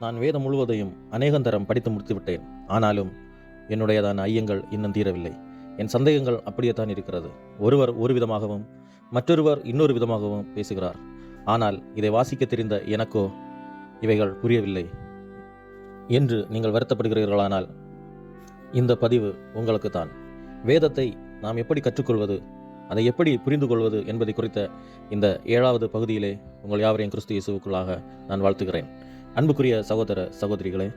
நான் வேதம் முழுவதையும் அநேகந்தரம் படித்து முடித்து விட்டேன். ஆனாலும் என்னுடையதான ஐயங்கள் இன்னும் தீரவில்லை. என் சந்தேகங்கள் அப்படியே தான் இருக்கிறது. ஒருவர் ஒரு விதமாகவும் மற்றொருவர் இன்னொரு விதமாகவும் பேசுகிறார். ஆனால் இதை வாசிக்க தெரிந்த எனக்கோ இவைகள் புரியவில்லை என்று நீங்கள் வருத்தப்படுகிறீர்களானால் இந்த பதிவு உங்களுக்கு தான். வேதத்தை நாம் எப்படி கற்றுக்கொள்வது, அதை எப்படி புரிந்து கொள்வது என்பதை குறித்த இந்த 7வது பகுதியிலே உங்கள் யாவரையும் கிறிஸ்து இயேசுவுக்குள்ளாக நான் வாழ்த்துகிறேன். அன்புக்குரிய சகோதர சகோதரிகளே,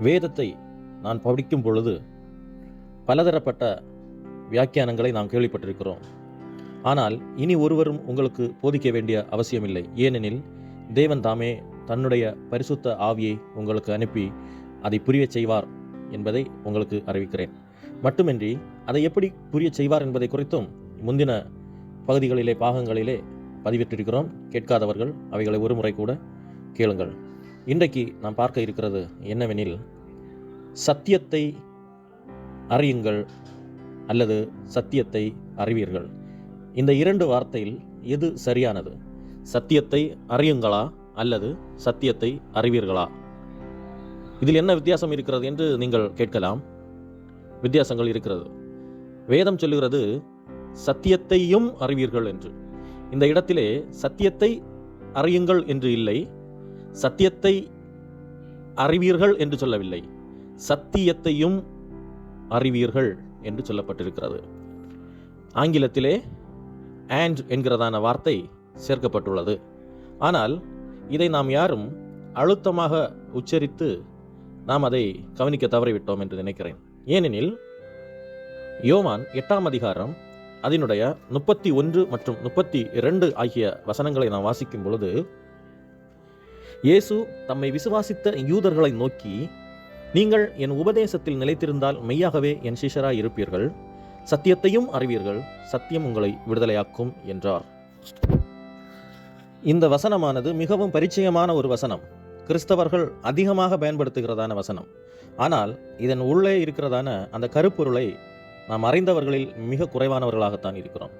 வேதத்தை நான் படிக்கும் பொழுது பலதரப்பட்ட வியாக்கியானங்களை நாம் கேள்விப்பட்டிருக்கிறோம். ஆனால் இனி ஒருவரும் உங்களுக்கு போதிக்க வேண்டிய அவசியமில்லை. ஏனெனில் தேவன் தாமே தன்னுடைய பரிசுத்த ஆவியை உங்களுக்கு அனுப்பி அதை புரியச் செய்வார் என்பதை உங்களுக்கு அறிவிக்கிறேன். மட்டுமின்றி அதை எப்படி புரியச் செய்வார் என்பதை குறித்தும் முந்தின பகுதிகளிலே பாகங்களிலே பதிவிட்டிருக்கிறோம். கேட்காதவர்கள் அவைகளை ஒரு முறை கூட கேளுங்கள். இன்றைக்கு நாம் பார்க்க இருக்கிறது என்னவெனில், சத்தியத்தை அறியுங்கள் அல்லது சத்தியத்தை அறிவீர்கள். இந்த 2 வார்த்தையில் எது சரியானது? சத்தியத்தை அறியுங்களா அல்லது சத்தியத்தை அறிவீர்களா? இதில் என்ன வித்தியாசம் இருக்கிறது என்று நீங்கள் கேட்கலாம். வித்தியாசங்கள் இருக்கிறது. வேதம் சொல்லுகிறது சத்தியத்தையும் அறிவீர்கள் என்று. இந்த இடத்திலே சத்தியத்தை அறியுங்கள் என்று இல்லை, சத்தியத்தை அறிவீர்கள் என்று சொல்லவில்லை, சத்தியத்தையும் அறிவீர்கள் என்று சொல்லப்பட்டிருக்கிறது. ஆங்கிலத்திலே and என்கிறதான வார்த்தை சேர்க்கப்பட்டுள்ளது. ஆனால் இதை நாம் யாரும் அழுத்தமாக உச்சரித்து நாம் அதை கவனிக்க தவறிவிட்டோம் என்று நினைக்கிறேன். ஏனெனில் யோவான் 8ஆம் அதிகாரம் அதனுடைய 31 மற்றும் 32 ஆகிய வசனங்களை நாம் வாசிக்கும் பொழுது, இயேசு தம்மை விசுவாசித்த யூதர்களை நோக்கி, நீங்கள் என் உபதேசத்தில் நிலைத்திருந்தால் மெய்யாகவே என் சீஷராய் இருப்பீர்கள், சத்தியத்தையும் அறிவீர்கள், சத்தியம் உங்களை விடுதலையாக்கும் என்றார். இந்த வசனமானது மிகவும் பரிச்சயமான ஒரு வசனம். கிறிஸ்தவர்கள் அதிகமாக பயன்படுத்துகிறதான வசனம். ஆனால் இதன் உள்ளே இருக்கிறதான அந்த கருப்பொருளை நாம் அறிந்தவர்களில் மிக குறைவானவர்களாகத்தான் இருக்கிறோம்.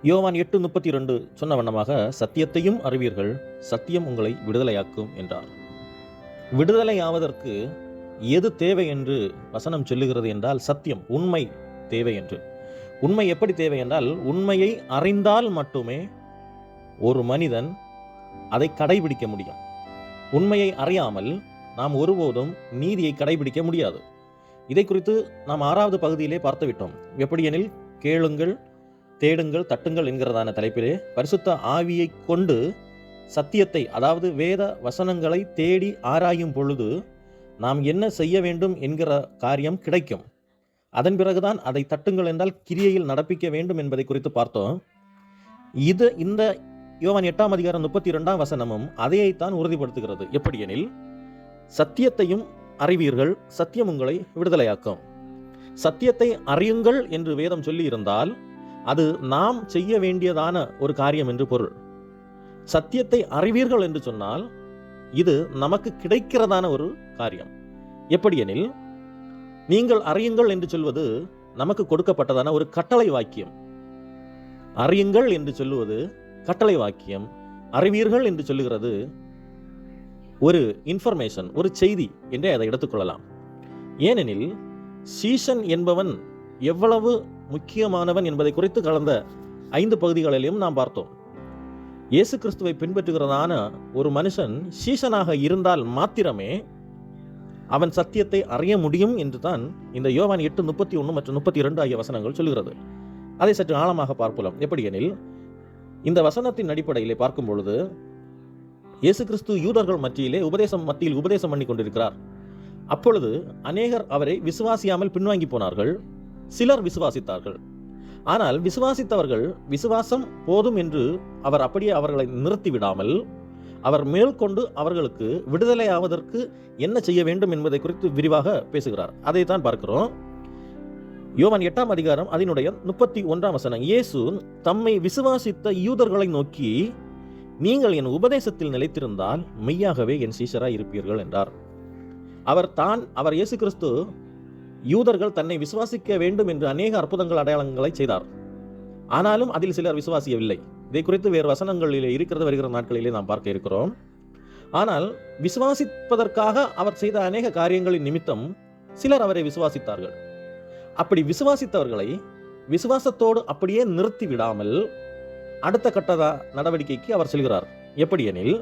யோவான் 8:32 சொன்ன வண்ணமாக சத்தியத்தையும் அறிவீர்கள், சத்தியம் உங்களை விடுதலையாக்கும் என்றார். விடுதலையாவதற்கு எது தேவை என்று வசனம் சொல்லுகிறது என்றால், சத்தியம், உண்மை தேவை என்று. உண்மை எப்படி தேவை என்றால், உண்மையை அறிந்தால் மட்டுமே ஒரு மனிதன் அதை கடைபிடிக்க முடியும். உண்மையை அறியாமல் நாம் ஒருபோதும் நீதியை கடைபிடிக்க முடியாது. இதை குறித்து நாம் 6வது பகுதியிலே பார்த்துவிட்டோம். எப்படியெனில், கேளுங்கள், தேடுங்கள், தட்டுங்கள் என்கிறதான தலைப்பிலே பரிசுத்த ஆவியை கொண்டு சத்தியத்தை, அதாவது வேத வசனங்களை தேடி ஆராயும் பொழுது நாம் என்ன செய்ய வேண்டும் என்கிற காரியம் கிடைக்கும். அதன் பிறகுதான் அதை தட்டுங்கள் என்றால் கிரியையில் நடப்பிக்க வேண்டும் என்பதை குறித்து பார்த்தோம். இந்த யோவான் 8ஆம் அதிகாரம் 32ஆம் வசனமும் அதையைத்தான் உறுதிப்படுத்துகிறது. எப்படியெனில், சத்தியத்தையும் அறிவீர்கள், சத்தியம் உங்களை விடுதலையாக்கும். சத்தியத்தை அறியுங்கள் என்று வேதம் சொல்லி இருந்தால் அது நாம் செய்ய வேண்டியதான ஒரு காரியம் என்று பொருள். சத்தியத்தை அறிவீர்கள் என்று சொன்னால் இது நமக்கு கிடைக்கிறதான ஒரு காரியம். எப்படியெனில், நீங்கள் அறியுங்கள் என்று சொல்வது நமக்கு கொடுக்கப்பட்டதான ஒரு கட்டளை வாக்கியம். அறியுங்கள் என்று சொல்லுவது கட்டளை வாக்கியம். அறிவீர்கள் என்று சொல்லுகிறது ஒரு இன்ஃபர்மேஷன், ஒரு செய்தி என்றே அதை எடுத்துக்கொள்ளலாம். ஏனெனில் சீஷன் என்பவன் எவ்வளவு முக்கியமானவன் என்பதை குறித்து கடந்த 5 பகுதிகளிலும் நாம் பார்த்தோம். இயேசு கிறிஸ்துவை பின்பற்றுகிறதான ஒரு மனுஷன் சீஷனாக இருந்தால் மாத்திரமே அவன் சத்தியத்தை அறிய முடியும் என்று தான் இந்த யோவான் 8:31 மற்றும் 32 ஆகிய வசனங்கள் சொல்கிறது. அதை சற்று ஆழமாக பார்க்கலாம். எப்படியெனில், இந்த வசனத்தின் அடிப்படையிலே பார்க்கும் பொழுது இயேசு கிறிஸ்து யூதர்கள் மத்தியில் உபதேசம் பண்ணி கொண்டிருக்கிறார். அப்பொழுது அநேகர் அவரை விசுவாசியாமல் பின்வாங்கி போனார்கள். சிலர் விசுவாசித்தார்கள். ஆனால் விசுவாசித்தவர்கள் விசுவாசம் போதும் என்று அவர் அப்படியே அவர்களை நிறுத்திவிடாமல் அவர் மேற்கொண்டு அவர்களுக்கு விடுதலை ஆவதற்கு என்ன செய்ய வேண்டும் என்பதை குறித்து விரிவாக பேசுகிறார். அதைத்தான் பார்க்கிறோம். யோவான் 8ஆம் அதிகாரம் அதனுடைய 31ஆம் வசனம், இயேசு தம்மை விசுவாசித்த யூதர்களை நோக்கி, நீங்கள் என் உபதேசத்தில் நிலைத்திருந்தால் மெய்யாகவே என் சீஷராய் இருப்பீர்கள் என்றார். அவர் இயேசு கிறிஸ்து யூதர்கள் தன்னை விசுவாசிக்க வேண்டும் என்று அநேக அற்புதங்கள், அடையாளங்களை செய்தார். ஆனாலும் அதில் சிலர் விசுவாசியவில்லை. இதை குறித்து வேறு வசனங்களிலே வருகிற நாட்களிலே நாம் பார்க்க இருக்கிறோம். ஆனால் விசுவாசிப்பதற்காக அவர் செய்த அநேக காரியங்களின் நிமித்தம் சிலர் அவரை விசுவாசித்தார்கள். அப்படி விசுவாசித்தவர்களை விசுவாசத்தோடு அப்படியே நிறுத்தி விடாமல் அடுத்த கட்ட நடவடிக்கைக்கு அவர் செல்கிறார். எப்படியெனில்,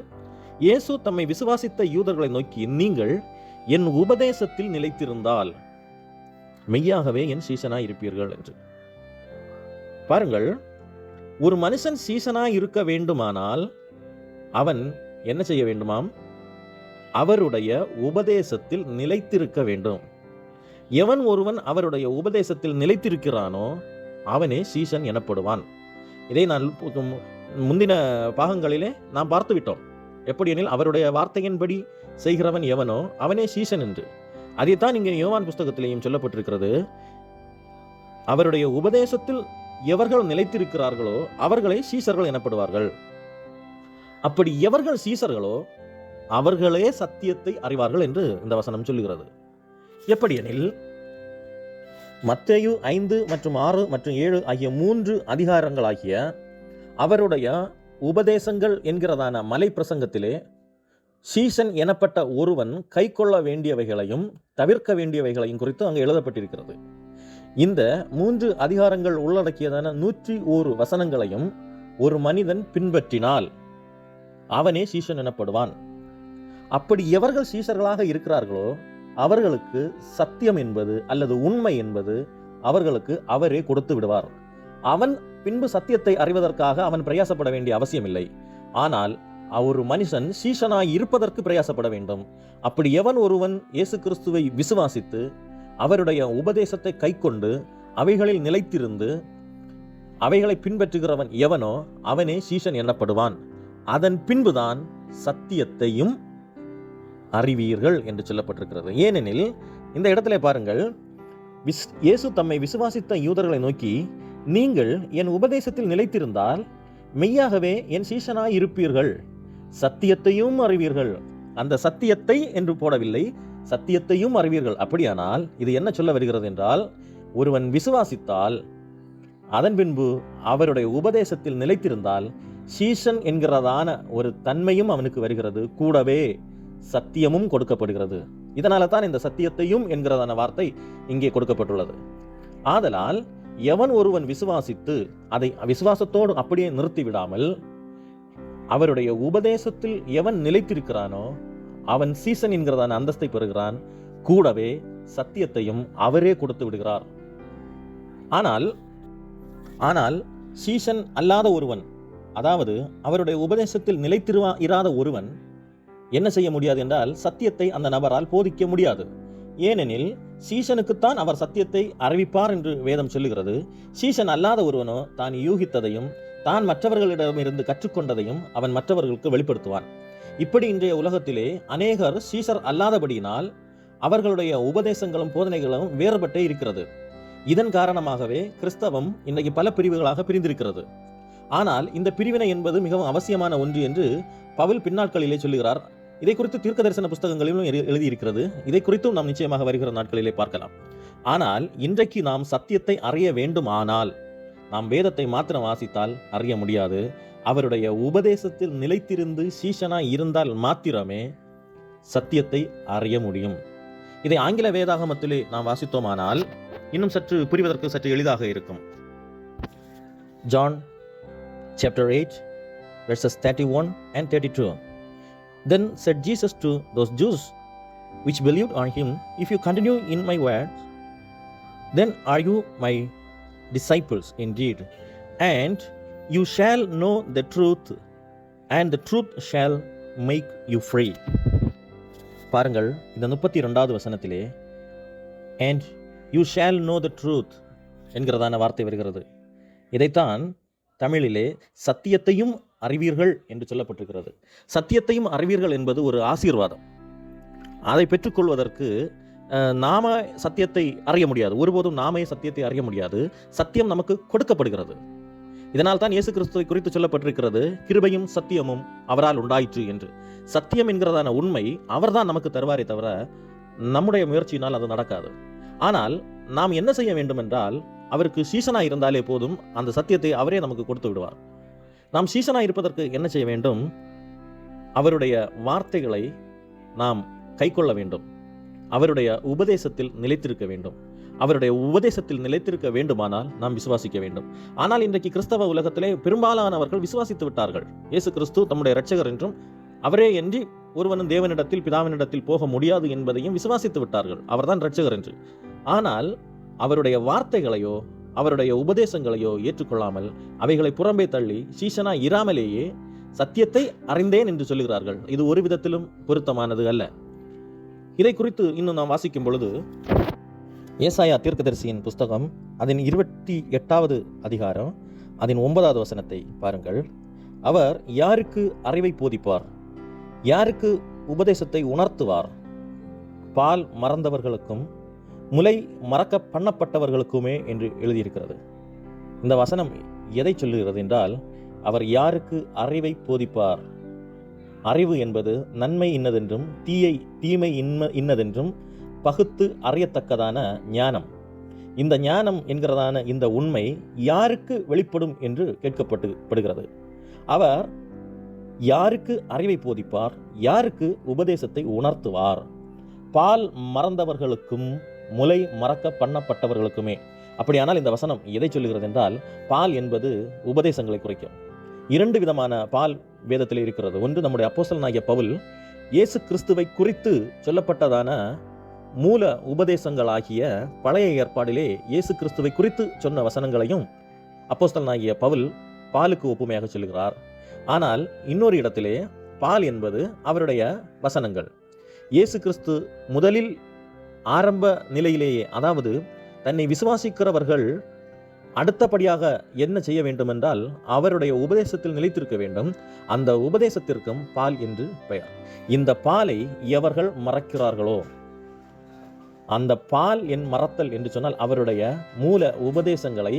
இயேசு தம்மை விசுவாசித்த யூதர்களை நோக்கி, நீங்கள் என் உபதேசத்தில் நிலைத்திருந்தால் மெய்யாகவே என் சீசனாய் இருப்பீர்கள் என்று. பாருங்கள், ஒரு மனுஷன் சீசனாய் இருக்க வேண்டுமானால் அவன் என்ன செய்ய வேண்டுமாம்? அவருடைய உபதேசத்தில் நிலைத்திருக்க வேண்டும். எவன் ஒருவன் அவருடைய உபதேசத்தில் நிலைத்திருக்கிறானோ அவனே சீசன் எனப்படுவான். இதை நான் முந்தின பாகங்களிலே நாம் பார்த்து விட்டோம். எப்படியெனில், அவருடைய வார்த்தையின்படி செய்கிறவன் எவனோ அவனே சீசன் என்று. அதைத்தான் இங்கே யோவான் புஸ்தகத்திலேயும் சொல்லப்பட்டிருக்கிறது. அவருடைய உபதேசத்தில் எவர்கள் நிலைத்திருக்கிறார்களோ அவர்களே சீசர்கள் எனப்படுவார்கள். அப்படி எவர்கள் சீசர்களோ அவர்களே சத்தியத்தை அறிவார்கள் என்று இந்த வசனம் சொல்லுகிறது. எப்படியெனில், மத்தேயு 5 மற்றும் 6 மற்றும் 7 ஆகிய 3 அதிகாரங்களாகிய அவருடைய உபதேசங்கள் என்கிறதான மலை பிரசங்கத்திலே சீசன் எனப்பட்ட ஒருவன் கை கொள்ள வேண்டியவைகளையும் தவிர்க்க வேண்டியவைகளையும் குறித்து அங்கு எழுதப்பட்டிருக்கிறது. இந்த 3 அதிகாரங்கள் உள்ளடக்கியதான 101 வசனங்களையும் ஒரு மனிதன் பின்பற்றினால் அவனே சீசன் எனப்படுவான். அப்படி எவர்கள் சீசர்களாக இருக்கிறார்களோ அவர்களுக்கு சத்தியம் என்பது அல்லது உண்மை என்பது அவர்களுக்கு அவரே கொடுத்து விடுவார். அவன் பின்பு சத்தியத்தை அறிவதற்காக அவன் பிரயாசப்பட வேண்டிய அவசியமில்லை. ஆனால் ஒரு மனுஷன் சீசனாய் இருப்பதற்கு பிரயாசப்பட வேண்டும். அப்படி எவன் ஒருவன் இயேசு கிறிஸ்துவை விசுவாசித்து அவருடைய உபதேசத்தை கைக்கொண்டு அவைகளில் நிலைத்திருந்து அவைகளை பின்பற்றுகிறவன் எவனோ அவனே சீசன் எனப்படுவான். அதன் பின்புதான் சத்தியத்தையும் அறிவீர்கள் என்று சொல்லப்பட்டிருக்கிறது. ஏனெனில், இந்த இடத்துல பாருங்கள், இயேசு தம்மை விசுவாசித்த யூதர்களை நோக்கி, நீங்கள் என் உபதேசத்தில் நிலைத்திருந்தால் மெய்யாகவே என் சீசனாய் இருப்பீர்கள், சத்தியத்தையும் அறிவீர்கள். அந்த சத்தியத்தை என்று போடவில்லை, சத்தியத்தையும் அறிவீர்கள். அப்படியானால் இது என்ன சொல்ல வருகிறது என்றால், ஒருவன் விசுவாசித்தால் அதன் பின்பு அவருடைய உபதேசத்தில் நிலைத்திருந்தால் சீசன் என்கிறதான ஒரு தன்மையும் அவனுக்கு வருகிறது, கூடவே சத்தியமும் கொடுக்கப்படுகிறது. இதனால தான் இந்த சத்தியத்தையும் என்கிறதான வார்த்தை இங்கே கொடுக்கப்பட்டுள்ளது. ஆதலால் எவன் ஒருவன் விசுவாசித்து அதை விசுவாசத்தோடு அப்படியே நிறுத்திவிடாமல் அவருடைய உபதேசத்தில் எவன் நிலைத்திருக்கிறானோ அவன் சீசன் என்கிறதான அந்தஸ்தை பெறுகிறான், கூடவே சத்தியத்தையும் அவரே கொடுத்து விடுகிறார். ஆனால் சீசன் அல்லாத ஒருவன், அதாவது அவருடைய உபதேசத்தில் நிலைத்திராத ஒருவன் என்ன செய்ய முடியாது என்றால் சத்தியத்தை அந்த நபரால் போதிக்க முடியாது. ஏனெனில் சீசனுக்குத்தான் அவர் சத்தியத்தை அறிவிப்பார் என்று வேதம் சொல்லுகிறது. சீசன் அல்லாத ஒருவனோ தான் யூகித்ததையும் தான் மற்றவர்களிடமிருந்து கற்றுக்கொண்டதையும் அவன் மற்றவர்களுக்கு வெளிப்படுத்துவான். இப்படி இன்றைய உலகத்திலே அநேகர் சீசர் அல்லாதபடியினால் அவர்களுடைய உபதேசங்களும் போதனைகளும் வேறுபட்டே இருக்கிறது. இதன் காரணமாகவே கிறிஸ்தவம் இன்றைக்கு பல பிரிவுகளாக பிரிந்திருக்கிறது. ஆனால் இந்த பிரிவினை என்பது மிகவும் அவசியமான ஒன்று என்று பவுல் பின்னாட்களிலே சொல்லுகிறார். இதை குறித்து தீர்க்க தரிசன புஸ்தகங்களிலும் எழுதியிருக்கிறது. இதை குறித்தும் நாம் நிச்சயமாக வருகிற நாட்களிலே பார்க்கலாம். ஆனால் இன்றைக்கு நாம் சத்தியத்தை அறிய வேண்டுமானால் நாம் வேதத்தை மாத்திரம் வாசித்தால் அறிய முடியாது. அவருடைய உபதேசத்தில் நிலைத்திருந்து சீசனாய் இருந்தால் மாத்திரமே சத்தியத்தை அறிய முடியும். இதை ஆங்கில வேதாகமத்திலே நாம் வாசித்தோமானால் இன்னும் சற்று புரிவதற்கு சற்று எளிதாக இருக்கும். John chapter 8 verses 31 and 32. Then said Jesus to those Jews which believed on him, if you continue in my words, then are you my disciples indeed, and you shall know the truth, and the truth shall make you free. பாருங்கள், இந்த 32வது வசனத்திலே and you shall know the truth என்கிறதான வார்த்தை வருகிறது. இதைத்தான் தமிழிலே சத்தியத்தையும் அறிவீர்கள் என்று சொல்லப்பட்டிருக்கிறது. சத்தியத்தையும் அறிவீர்கள் என்பது ஒரு ஆசீர்வாதம். அதை பெற்றுக்கொள்வதற்கு நாம சத்தியத்தை அறிய முடியாது. ஒருபோதும் நாமே சத்தியத்தை அறிய முடியாது. சத்தியம் நமக்கு கொடுக்கப்படுகிறது. இதனால் தான் இயேசு கிறிஸ்துவை குறித்து சொல்லப்பட்டிருக்கிறது, கிருபையும் சத்தியமும் அவரால் உண்டாயிற்று என்று. சத்தியம் என்கிறதான உண்மை அவர்தான் நமக்கு தருவாரே தவிர நம்முடைய முயற்சியினால் அது நடக்காது. ஆனால் நாம் என்ன செய்ய வேண்டும் என்றால், அவருக்கு சீசனாக இருந்தாலே போதும், அந்த சத்தியத்தை அவரே நமக்கு கொடுத்து விடுவார். நாம் சீசனாக இருப்பதற்கு என்ன செய்ய வேண்டும்? அவருடைய வார்த்தைகளை நாம் கைக்கொள்ள வேண்டும். அவருடைய உபதேசத்தில் நிலைத்திருக்க வேண்டும். அவருடைய உபதேசத்தில் நிலைத்திருக்க வேண்டுமானால் நாம் விசுவாசிக்க வேண்டும். ஆனால் இன்றைக்கு கிறிஸ்தவ உலகத்திலே பெரும்பாலானவர்கள் விசுவாசித்து விட்டார்கள். இயேசு கிறிஸ்து தம்முடைய இரட்சகர் என்றும் அவரே அன்றி ஒருவனும் தேவனிடத்தில் பிதாவினிடத்தில் போக முடியாது என்பதையும் விசுவாசித்து விட்டார்கள். அவர்தான் இரட்சகர் என்று. ஆனால் அவருடைய வார்த்தைகளையோ அவருடைய உபதேசங்களையோ ஏற்றுக்கொள்ளாமல் அவைகளை புறம்பே தள்ளி சீஷனா இராமலேயே சத்தியத்தை அறிந்தேன் என்று சொல்லுகிறார்கள். இது ஒரு விதத்திலும் பொருத்தமானது அல்ல. இதை குறித்து இன்னும் நாம் வாசிக்கும் பொழுது ஏசாயா தீர்க்கதரிசியின் புஸ்தகம் அதன் 28வது அதிகாரம் அதன் 9வது வசனத்தை பாருங்கள். அவர் யாருக்கு அறிவை போதிப்பார், யாருக்கு உபதேசத்தை உணர்த்துவார்? பால் மறந்தவர்களுக்கும் முலை மறக்க பண்ணப்பட்டவர்களுக்குமே என்று எழுதியிருக்கிறது. இந்த வசனம் எதை சொல்லுகிறது என்றால், அவர் யாருக்கு அறிவை போதிப்பார்? அறிவு என்பது நன்மை இன்னதென்றும் தீமை இன்னதென்றும் பகுத்து அறியத்தக்கதான ஞானம். இந்த ஞானம் என்கிறதான இந்த உண்மை யாருக்கு வெளிப்படும் என்று கேட்கப்படுகிறது. அவர் யாருக்கு அறிவை போதிப்பார், யாருக்கு உபதேசத்தை உணர்த்துவார்? பால் மறந்தவர்களுக்கும் முலை மறக்க பண்ணப்பட்டவர்களுக்குமே. அப்படியானால் இந்த வசனம் எதை சொல்லுகிறது என்றால், பால் என்பது உபதேசங்களை குறைக்கும். 2 விதமான பால் வேதத்தில் இருக்கிறது. ஒன்று, நம்முடைய அப்போஸ்தலனாகிய பவுல் இயேசு கிறிஸ்துவை குறித்து சொல்லப்பட்டதான மூல உபதேசங்களாகிய பழைய ஏற்பாடிலே இயேசு கிறிஸ்துவை குறித்து சொன்ன வசனங்களையும் அப்போஸ்தலனாகிய பவுல் பாலுக்கு ஒப்புமையாக சொல்லுகிறார். ஆனால் இன்னொரு இடத்திலே பால் என்பது அவருடைய வசனங்கள். இயேசு கிறிஸ்து முதலில் ஆரம்ப நிலையிலேயே, அதாவது தன்னை விசுவாசிக்கிறவர்கள் அடுத்தபடியாக என்ன செய்ய வேண்டும் என்றால், அவருடைய உபதேசத்தில் நிலைத்திருக்க வேண்டும். அந்த உபதேசத்திற்கும் பால் என்று பெயர். இந்த பாலை எவர்கள் மறக்கிறார்களோ, அந்த பால் என் மறத்தல் என்று சொன்னால் அவருடைய மூல உபதேசங்களை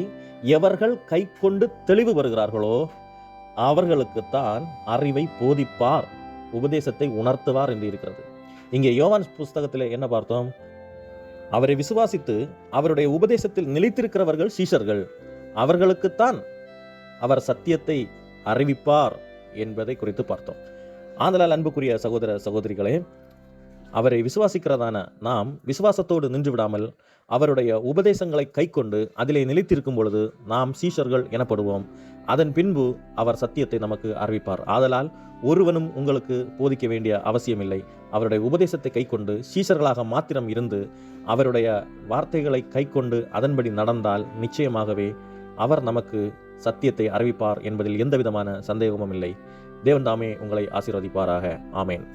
எவர்கள் கை கொண்டு தெளிவு வருகிறார்களோ அவர்களுக்குத்தான் அறிவை போதிப்பார், உபதேசத்தை உணர்த்துவார் என்று இருக்கிறது. இங்கே யோவான் புஸ்தகத்தில் என்ன பார்த்தோம்? அவரை விசுவாசித்து அவருடைய உபதேசத்தில் நிலைத்திருக்கிறவர்கள் சீஷர்கள். அவர்களுக்குத்தான் அவர் சத்தியத்தை அறிவிப்பார் என்பதை குறித்து பார்த்தோம். ஆதலால் அன்புக்குரிய சகோதர சகோதரிகளே, அவரை விசுவாசிக்கிறதான நாம் விசுவாசத்தோடு நின்று விடாமல் அவருடைய உபதேசங்களை கைக்கொண்டு அதிலே நிலைத்திருக்கும் பொழுது நாம் சீஷர்கள் எனப்படுவோம். அதன் பின்பு அவர் சத்தியத்தை நமக்கு அறிவிப்பார். ஆதலால் ஒருவனும் உங்களுக்கு போதிக்க வேண்டிய அவசியமில்லை. அவருடைய உபதேசத்தை கைக்கொண்டு சீஷர்களாக மாத்திரம் இருந்து அவருடைய வார்த்தைகளை கைக்கொண்டு அதன்படி நடந்தால் நிச்சயமாகவே அவர் நமக்கு சத்தியத்தை அறிவிப்பார் என்பதில் எந்த விதமான சந்தேகமும் இல்லை. தேவன் தாமே உங்களை ஆசீர்வதிப்பாராக. ஆமேன்.